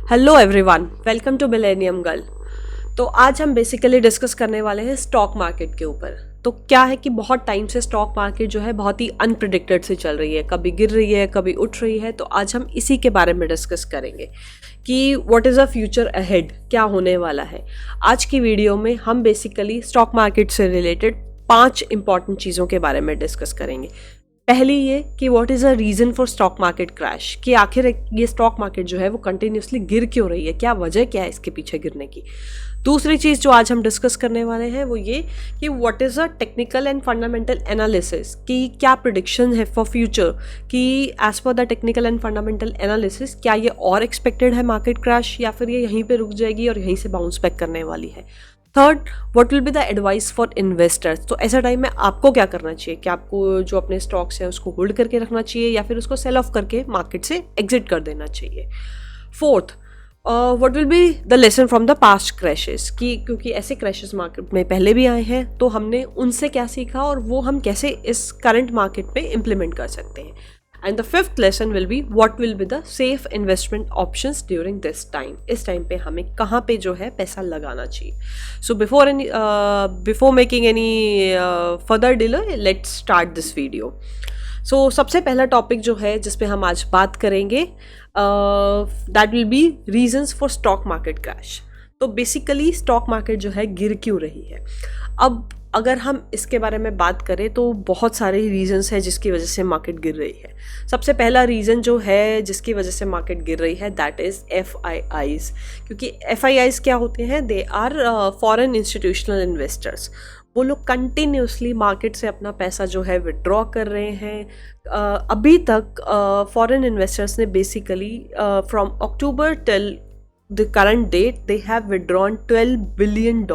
Hello everyone, welcome to millennium girl. तो आज हम बेसिकली डिस्कस करने वाले हैं स्टॉक मार्केट के ऊपर। तो क्या है कि बहुत टाइम से स्टॉक मार्केट जो है बहुत ही अनप्रिडिक्टेड से चल रही है, कभी गिर रही है कभी उठ रही है। तो आज हम इसी के बारे में डिस्कस करेंगे कि what is a future ahead, क्या होने वाला है। आज की वीडियो में हम बेसिकली स्टॉक मार्केट से रिलेटेड 5 इंपॉर्टेंट चीज़ों के बारे में डिस्कस करेंगे। पहली ये कि what is a reason for stock market crash, कि आखिर ये स्टॉक मार्केट जो है वो कंटिन्यूसली गिर क्यों रही है, क्या वजह क्या है इसके पीछे गिरने की। दूसरी चीज़ जो आज हम डिस्कस करने वाले हैं वो ये कि what is a technical and fundamental analysis, कि क्या प्रिडिक्शन है फॉर फ्यूचर, कि as per the technical and fundamental analysis क्या ये और एक्सपेक्टेड है मार्केट क्रैश, या फिर ये यहीं पे रुक जाएगी और यहीं से बाउंस बैक करने वाली है। Third, what will be the advice for investors, तो ऐसा टाइम में आपको क्या करना चाहिए, कि आपको जो अपने स्टॉक्स हैं उसको होल्ड करके रखना चाहिए या फिर उसको सेल ऑफ करके मार्केट से एग्जिट कर देना चाहिए। Fourth, what will be the lesson from the past crashes, कि क्योंकि ऐसे क्रैशेस मार्केट में पहले भी आए हैं तो हमने उनसे क्या सीखा और वो हम कैसे इस करंट मार्केट में इम्प्लीमेंट कर सकते हैं। And the fifth lesson will be what will be the safe investment options during this time, इस टाइम पे हमें कहाँ पे जो है पैसा लगाना चाहिए। So before making any further delay, let's start this video. So सबसे पहला टॉपिक जो है जिस पे हम आज बात करेंगे that will be reasons for stock market crash. तो बेसिकली स्टॉक मार्केट जो है गिर क्यों रही है। अब अगर हम इसके बारे में बात करें तो बहुत सारे रीजंस हैं जिसकी वजह से मार्केट गिर रही है। सबसे पहला रीज़न जो है जिसकी वजह से मार्केट गिर रही है दैट इज़ FIIs, क्योंकि FIIs क्या होते हैं, they are foreign institutional investors. वो लोग कंटिन्यूसली मार्केट से अपना पैसा जो है विड्रॉ कर रहे हैं। अभी तक फॉरेन इन्वेस्टर्स ने basically from October till the current date they have withdrawn $12 billion.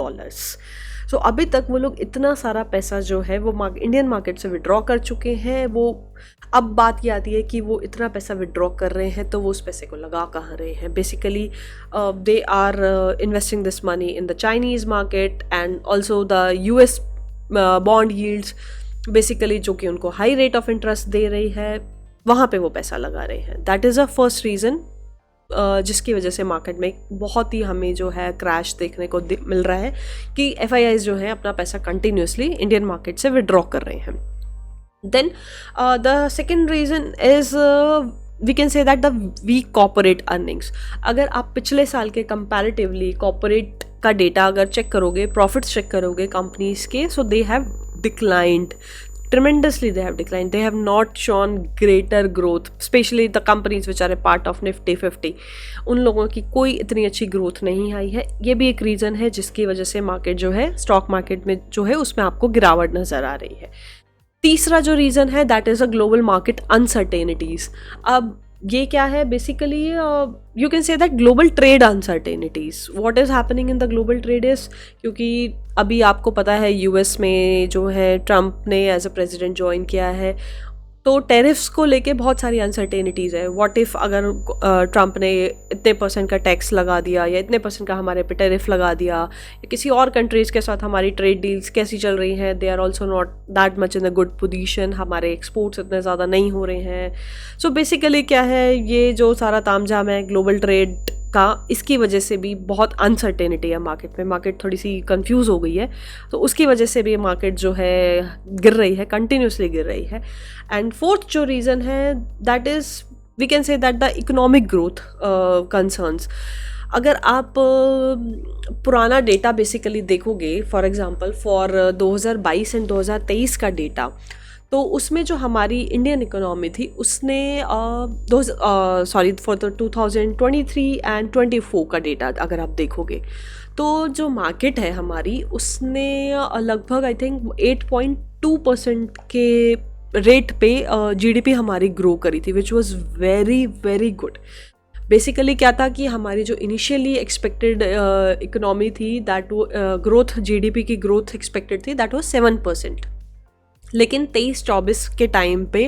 So अभी तक वो लोग इतना सारा पैसा जो है वो इंडियन मार्केट से विड्रॉ कर चुके हैं। वो अब बात ये आती है कि वो इतना पैसा विड्रॉ कर रहे हैं तो वो उस पैसे को लगा कहाँ रहे हैं। Basically they are investing this money in the Chinese market and also the US bond yields, basically जो कि उनको हाई रेट ऑफ इंटरेस्ट दे रही है, वहाँ पे वो पैसा लगा रहे हैं। That is a first reason जिसकी वजह से मार्केट में बहुत ही हमें जो है क्रैश देखने को मिल रहा है कि FIIs जो है अपना पैसा कंटिन्यूसली इंडियन मार्केट से विड्रॉ कर रहे हैं। Then the second reason is we can say that the weak corporate earnings. अगर आप पिछले साल के कंपैरेटिवली कॉर्पोरेट का डेटा अगर चेक करोगे, प्रॉफिट्स चेक करोगे कंपनीज के, so they have declined tremendously. They have declined. They have not shown greater growth, especially the companies which are a part of Nifty 50. उन लोगों की कोई इतनी अच्छी ग्रोथ नहीं आई है। ये भी एक रीज़न है जिसकी वजह से मार्केट जो है, स्टॉक मार्केट में जो है उसमें आपको गिरावट नज़र आ रही है। तीसरा जो रीज़न है that is a global market uncertainties. अब ये क्या है, basically you can say that global trade uncertainties. What is happening in the global trade is, क्योंकि अभी आपको पता है US में जो है ट्रम्प ने एज अ प्रेसिडेंट ज्वाइन किया है, तो टेरिफ्स को लेके बहुत सारी अनसर्टेनिटीज़ है। व्हाट इफ़ अगर ट्रम्प ने इतने % का टैक्स लगा दिया या इतने % का हमारे पे टेरिफ लगा दिया, या किसी और कंट्रीज़ के साथ हमारी ट्रेड डील्स कैसी चल रही हैं, they are also not that much in a good position, हमारे एक्सपोर्ट्स इतने ज़्यादा नहीं हो रहे हैं। सो बेसिकली क्या है, ये जो सारा तामझाम है ग्लोबल ट्रेड का, इसकी वजह से भी बहुत अनसर्टेनिटी है मार्केट में। मार्केट थोड़ी सी कंफ्यूज हो गई है, तो उसकी वजह से भी मार्केट जो है गिर रही है, कंटिन्यूसली गिर रही है। एंड फोर्थ जो रीज़न है that is we can say that the economic growth concerns. अगर आप पुराना डेटा बेसिकली देखोगे, फॉर एग्जांपल फॉर 2022 एंड 2023 का डेटा, तो उसमें जो हमारी इंडियन इकोनॉमी थी उसने फॉर द 2023 एंड 24 का डेटा अगर आप देखोगे, तो जो मार्केट है हमारी उसने लगभग आई थिंक 8.2% के रेट पे GDP हमारी ग्रो करी थी, which was very very good. Basically क्या था कि हमारी जो इनिशियली एक्सपेक्टेड इकोनॉमी थी, दैट ग्रोथ GDP की ग्रोथ एक्सपेक्टेड थी दैट वाज 7%, लेकिन 23-24 के टाइम पे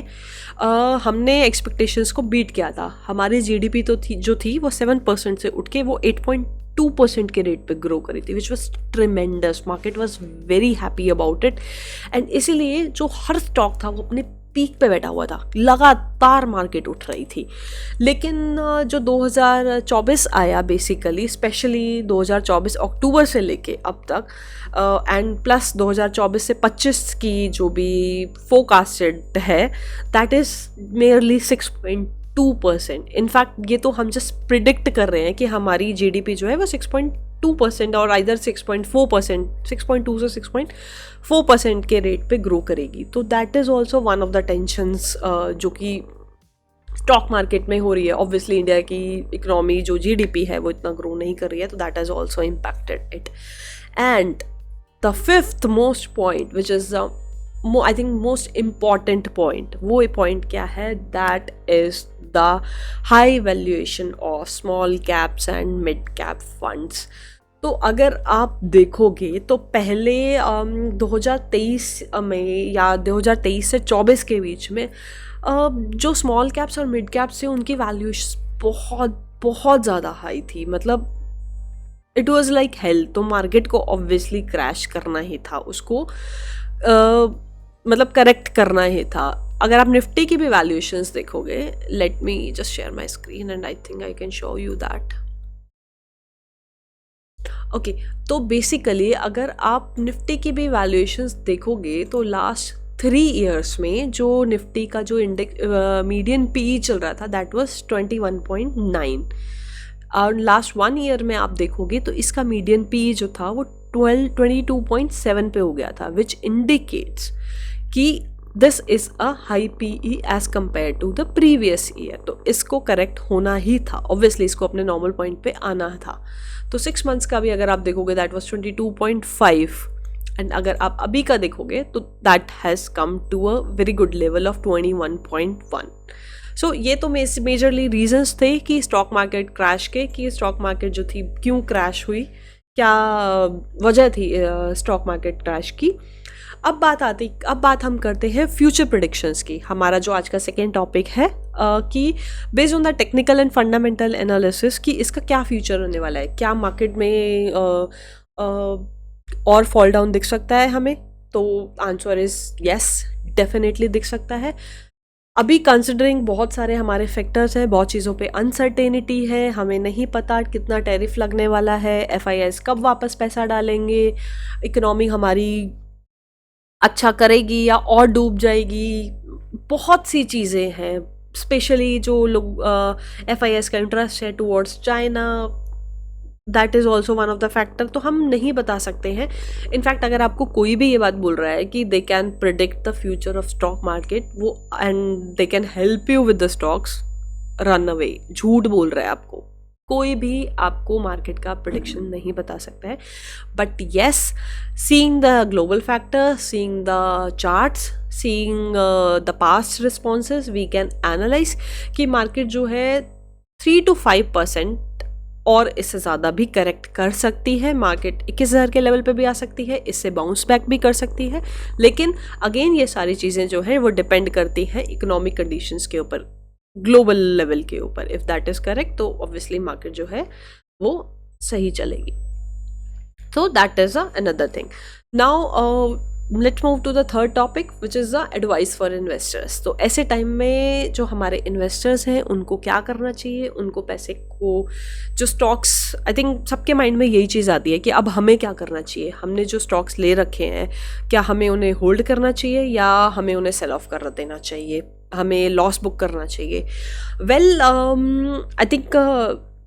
हमने एक्सपेक्टेशंस को बीट किया था। हमारी GDP तो थी वो 7% से उठ के वो 8.2% के रेट पे ग्रो करी थी, which was tremendous. Market was very happy about it, and इसीलिए जो हर स्टॉक था वो अपने पीक पे बैठा हुआ था, लगातार मार्केट उठ रही थी। लेकिन जो 2024 आया बेसिकली, स्पेशली 2024 अक्टूबर से लेके अब तक, एंड प्लस 2024 से 25 की जो भी फोकास्टेड है, दैट इज़ मेयरली 6.2%। इनफैक्ट ये तो हम जस्ट प्रिडिक्ट कर रहे हैं कि हमारी जीडीपी जो है वो 6.2% और आइदर 6.4%, 6.2 से 6.4% के रेट पे ग्रो करेगी। तो that is also one of the tensions जो कि स्टॉक मार्केट में हो रही है। ऑब्वियसली इंडिया की इकोनॉमी जो जीडीपी है वो इतना ग्रो नहीं कर रही है, तो that has also impacted it. And the fifth most point which is I think most important point, वो पॉइंट क्या है, that is the high valuation of small caps and mid cap funds. तो अगर आप देखोगे तो पहले 2023 में या 2023 से 24 के बीच में जो स्मॉल कैप्स और मिड कैप्स थे उनकी वैल्यूएशन बहुत बहुत ज़्यादा हाई थी। मतलब इट वॉज़ लाइक हेल। तो मार्केट को ऑब्वियसली क्रैश करना ही था, उसको मतलब करेक्ट करना ही था। अगर आप निफ्टी की भी वैल्यूएशंस देखोगे, let me just share my screen and I think I can show you that. Okay, तो बेसिकली अगर आप निफ्टी की भी वैल्यूएशंस देखोगे तो लास्ट 3 ईयर्स में जो निफ्टी का जो इंडेक्स मीडियन पीई चल रहा था दैट वाज 21.9, और लास्ट 1 ईयर में आप देखोगे तो इसका मीडियन पीई जो था वो 22.7 पे हो गया था, विच इंडिकेट्स कि this is a high PE as compare to the previous year. तो इसको करेक्ट होना ही था, ऑब्वियसली इसको अपने नॉर्मल पॉइंट पे आना था। तो 6 मंथ्स का भी अगर आप देखोगे दैट वाज 22.5, एंड अगर आप अभी का देखोगे तो that has come to a very good level of 21.1। So ये तो मेजरली रीजंस थे कि स्टॉक मार्केट क्रैश के, कि स्टॉक मार्केट जो थी क्यों क्रैश हुई, क्या वजह थी स्टॉक मार्केट क्रैश की। अब बात हम करते हैं फ्यूचर प्रेडिक्शंस की। हमारा जो आज का सेकेंड टॉपिक है कि based on the technical and fundamental analysis कि इसका क्या फ्यूचर होने वाला है, क्या मार्केट में और फॉल डाउन दिख सकता है हमें। तो आंसर इज यस, डेफिनेटली दिख सकता है। अभी कंसिडरिंग बहुत सारे हमारे फैक्टर्स हैं, बहुत चीज़ों पे अनसर्टेनिटी है, हमें नहीं पता कितना टैरिफ लगने वाला है, FIS कब वापस पैसा डालेंगे, इकोनॉमी हमारी अच्छा करेगी या और डूब जाएगी, बहुत सी चीज़ें हैं। स्पेशली जो लोग FIS का इंटरेस्ट है towards China, that is also one of the factor. तो हम नहीं बता सकते हैं। इनफैक्ट अगर आपको कोई भी ये बात बोल रहा है कि they can predict the future of stock market, वो and they can help you with the stocks, run away, झूठ बोल रहा है आपको। कोई भी आपको मार्केट का प्रेडिक्शन नहीं बता सकता है। But yes, seeing the global factor, seeing the charts, seeing the past responses, we can analyse कि मार्केट जो है 3 to 5% और इससे ज़्यादा भी करेक्ट कर सकती है। मार्केट 21,000 के लेवल पे भी आ सकती है, इससे बाउंस बैक भी कर सकती है। लेकिन अगेन ये सारी चीज़ें जो है वो डिपेंड करती हैं इकोनॉमिक कंडीशंस के ऊपर, ग्लोबल लेवल के ऊपर। इफ़ दैट इज़ करेक्ट तो ऑब्वियसली मार्केट जो है वो सही चलेगी। तो that is another thing. Now let's move to the third topic which is the advice for investors. तो ऐसे टाइम में जो हमारे इन्वेस्टर्स हैं उनको क्या करना चाहिए, उनको पैसे को, जो स्टॉक्स, आई थिंक सबके माइंड में यही चीज़ आती है कि अब हमें क्या करना चाहिए। हमने जो स्टॉक्स ले रखे हैं, क्या हमें उन्हें होल्ड करना चाहिए या हमें उन्हें सेल ऑफ कर देना चाहिए, हमें लॉस बुक करना चाहिए। Well, I think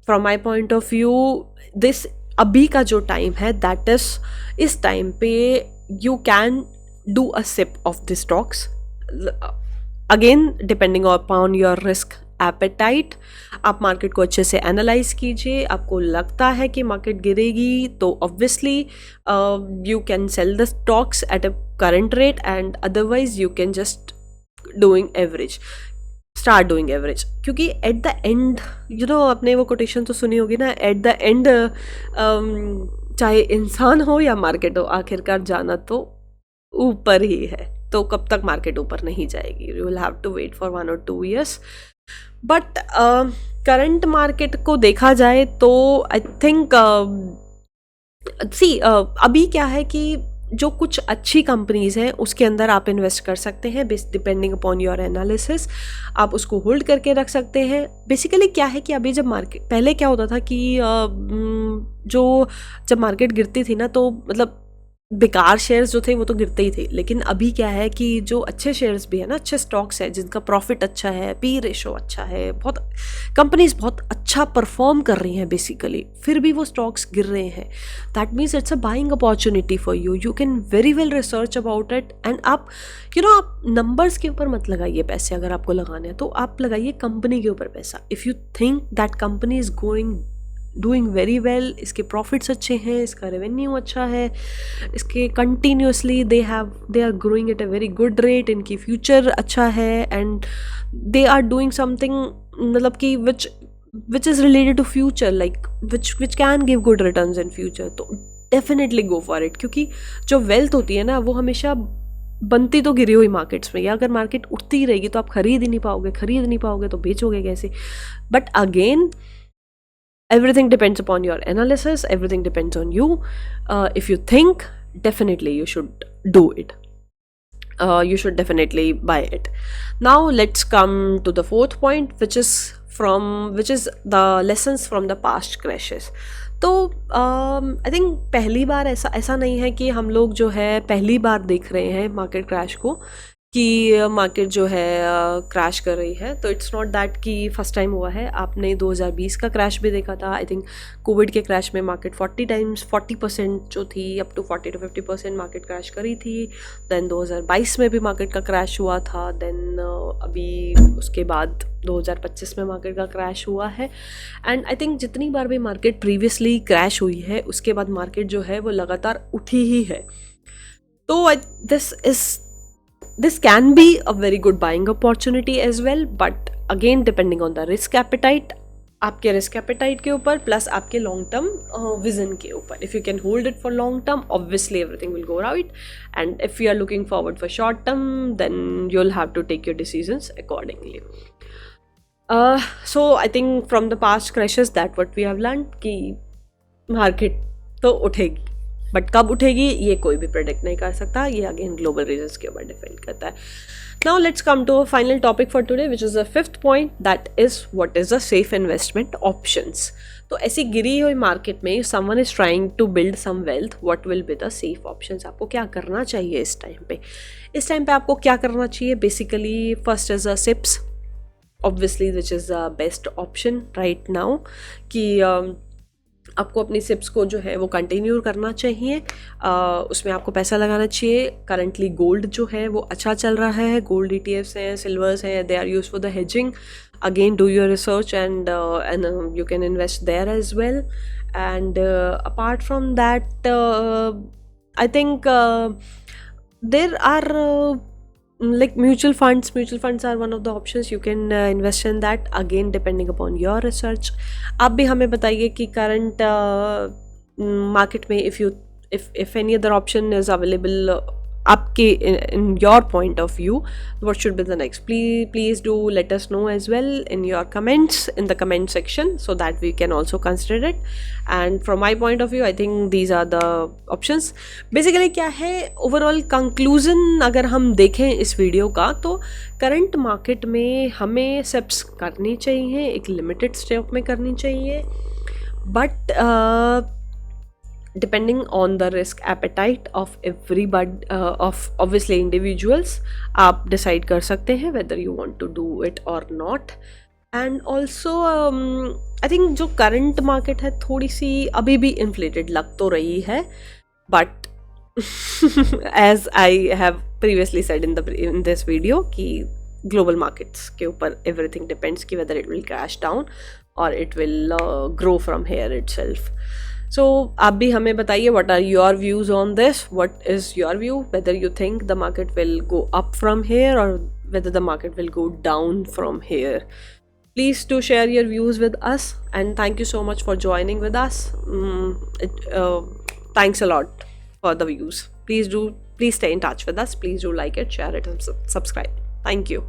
from my point of view this अभी का जो टाइम है दैट इज, इस टाइम पे you can do a SIP of the stocks, again depending upon your risk appetite. आप मार्केट को अच्छे से एनालाइज कीजिए, आपको लगता है कि मार्केट गिरेगी तो obviously you can sell the stocks at a current rate, and otherwise you can just doing average, start doing average. क्योंकि at the end, you know, आपने वो कोटेशन तो सुनी होगी ना, एट द एंड चाहे इंसान हो या मार्केट हो, आखिरकार जाना तो ऊपर ही है। तो कब तक मार्केट ऊपर नहीं जाएगी, you will have to wait for 1 or 2 years। But current market को देखा जाए तो आई थिंक अभी क्या है कि जो कुछ अच्छी कंपनीज हैं उसके अंदर आप इन्वेस्ट कर सकते हैं डिपेंडिंग अपॉन योर एनालिसिस। आप उसको होल्ड करके रख सकते हैं। बेसिकली क्या है कि अभी जब मार्केट, पहले क्या होता था कि जो जब मार्केट गिरती थी ना, तो मतलब बेकार शेयर्स जो थे वो तो गिरते ही थे, लेकिन अभी क्या है कि जो अच्छे शेयर्स भी है ना, अच्छे स्टॉक्स है जिनका प्रॉफिट अच्छा है, पी रेशो अच्छा है, बहुत कंपनीज बहुत अच्छा परफॉर्म कर रही हैं बेसिकली, फिर भी वो स्टॉक्स गिर रहे हैं। That means it's a buying opportunity for you. You can very well research about it and आप आप नंबर्स के ऊपर मत लगाइए पैसे। अगर आपको लगाने हैं तो आप लगाइए कंपनी के ऊपर पैसा। If you think that company is doing very well, इसके प्रॉफिट्स अच्छे हैं, इसका रेवेन्यू अच्छा है, इसके continuously they are growing at a very good rate, इनकी फ्यूचर अच्छा है and they are doing something मतलब कि which is related to future, like which can give good returns in future, तो डेफिनेटली गो फॉर इट। क्योंकि जो wealth होती है ना वो हमेशा बनती तो गिरी हुई मार्केट्स में, या अगर मार्केट उठती ही रहेगी तो आप खरीद नहीं पाओगे तो बेचोगे कैसे। But again everything depends upon your analysis, everything depends on you. If you think, definitely you should do it. You should definitely buy it. Now let's come to the fourth point, which is the lessons from the past crashes. तो I think पहली बार ऐसा नहीं है कि हम लोग जो है पहली बार देख रहे हैं मार्केट क्रैश को, कि मार्केट जो है क्रैश कर रही है। तो इट्स नॉट दैट कि फर्स्ट टाइम हुआ है। आपने 2020 का क्रैश भी देखा था। आई थिंक कोविड के क्रैश में मार्केट 40% जो थी up to 40 to 50% market crash करी थी। देन 2022 में भी मार्केट का क्रैश हुआ था। देन अभी उसके बाद 2025 में मार्केट का क्रैश हुआ है। एंड आई थिंक जितनी बार भी मार्केट प्रीवियसली क्रैश हुई है उसके बाद मार्केट जो है वो लगातार उठी ही है। तो this can be a very good buying opportunity as well, but again depending on the risk appetite, आपके रिस्क एपेटाइट के ऊपर प्लस आपके लॉन्ग टर्म विजन के ऊपर। If you can hold it for long term, obviously everything will go right, and if you are looking forward for short term, then you will have to take your decisions accordingly. So I think from the past crashes that what we have learn कि market तो उठेगी, but कब उठेगी ये कोई भी predict नहीं कर सकता। ये अगेन ग्लोबल रीजन्स के ऊपर डिपेंड करता है। Now let's come to a final topic for today, which is the fifth point, that is what is the safe investment options. तो ऐसी गिरी हुई मार्केट में someone is trying to build some wealth, what will be the safe options. आपको क्या करना चाहिए इस टाइम पे आपको क्या करना चाहिए? Basically first is a SIPs, obviously which is the best option right now, कि आपको अपनी सिप्स को जो है वो कंटिन्यू करना चाहिए। उसमें आपको पैसा लगाना चाहिए। करंटली गोल्ड जो है वो अच्छा चल रहा है, गोल्ड ETFs हैं, सिल्वर्स हैं, they are use for the hedging. Again do your research and you can invest there as well. And apart from that I think there are like mutual funds are one of the options. You can invest in that, again depending upon your research. आप भी हमें बताइए कि current market में if any other option is available आपके in your point of view, what should be the next? Please do let us know as well in your comments in the comment section, so that we can also consider it. And from my point of view, I think these are the options. Basically क्या है overall conclusion अगर हम देखें इस video का, तो current market में हमें SIPs करनी चाहिए, एक लिमिटेड स्टेप में करनी चाहिए, but depending on the risk appetite of everybody, of obviously individuals, आप decide कर सकते हैं whether you want to do it or not. And also I think जो current market है थोड़ी सी अभी भी inflated लग तो रही है, but as I have previously said in this video कि global markets के ऊपर everything depends कि whether it will crash down or it will grow from here itself. So आप भी हमें बताइए what are your views on this? What is your view? Whether you think the market will go up from here or whether the market will go down from here. Please do share your views with us, and thank you so much for joining with us. Thanks a lot for the views. Please stay in touch with us. Please do like it, share it, and subscribe. Thank you.